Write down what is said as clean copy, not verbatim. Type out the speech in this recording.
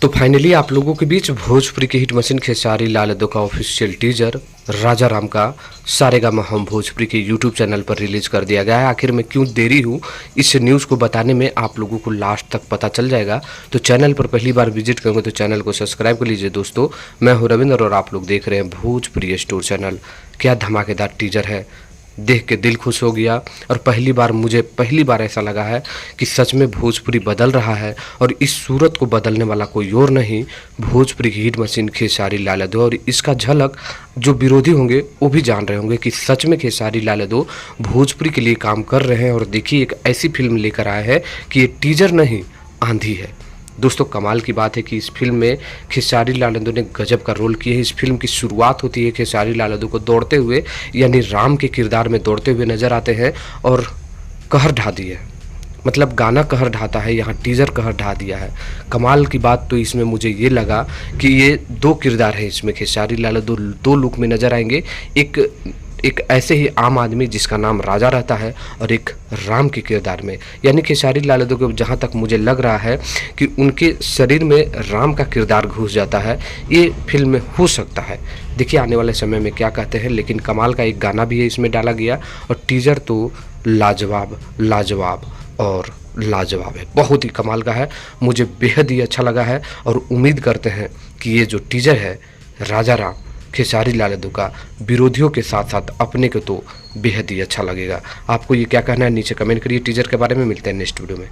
तो फाइनली आप लोगों के बीच भोजपुरी की हिट मशीन खेसारी लाल यादव का ऑफिशियल टीजर राजा राम का सारेगामा हम भोजपुरी के यूट्यूब चैनल पर रिलीज कर दिया गया है। आखिर में क्यों देरी हुई इस न्यूज़ को बताने में आप लोगों को लास्ट तक पता चल जाएगा। तो चैनल पर पहली बार विजिट करेंगे तो चैनल को सब्सक्राइब कर लीजिए। दोस्तों, मैं हूं रविंद्र और आप लोग देख रहे हैं भोजपुरी स्टोर चैनल। क्या धमाकेदार टीजर है, देख के दिल खुश हो गया। और मुझे पहली बार ऐसा लगा है कि सच में भोजपुरी बदल रहा है और इस सूरत को बदलने वाला कोई और नहीं, भोजपुरी की हिट मशीन खेसारी लाल यादव। और इसका झलक जो विरोधी होंगे वो भी जान रहे होंगे कि सच में खेसारी लाल यादव भोजपुरी के लिए काम कर रहे हैं। और देखिए, एक ऐसी फिल्म लेकर आए हैं कि ये टीजर नहीं, आंधी है। दोस्तों, कमाल की बात है कि इस फिल्म में खेसारी लाल यादव ने गजब का रोल किया है। इस फिल्म की शुरुआत होती है खेसारी लाल यादव को दौड़ते हुए, यानी राम के किरदार में दौड़ते हुए नजर आते हैं और कहर ढा दिए, मतलब गाना कहर ढाता है, यहाँ टीजर कहर ढा दिया है। कमाल की बात तो इसमें मुझे ये लगा कि ये दो किरदार हैं इसमें, खेसारी लाल यादव दो लुक में नजर आएंगे। एक ऐसे ही आम आदमी जिसका नाम राजा रहता है और एक राम के किरदार में, यानी खेसारी लाल यादव को जहाँ तक मुझे लग रहा है कि उनके शरीर में राम का किरदार घुस जाता है। ये फिल्म में हो सकता है, देखिए आने वाले समय में क्या कहते हैं। लेकिन कमाल का एक गाना भी है इसमें डाला गया और टीजर तो लाजवाब लाजवाब और लाजवाब है, बहुत ही कमाल का है। मुझे बेहद ही अच्छा लगा है और उम्मीद करते हैं कि ये जो टीजर है राजा राम खेसारी लाल यादव का विरोधियों के साथ साथ अपने को तो बेहद ही अच्छा लगेगा। आपको ये क्या कहना है नीचे कमेंट करिए टीजर के बारे में। मिलते हैं नेक्स्ट वीडियो में।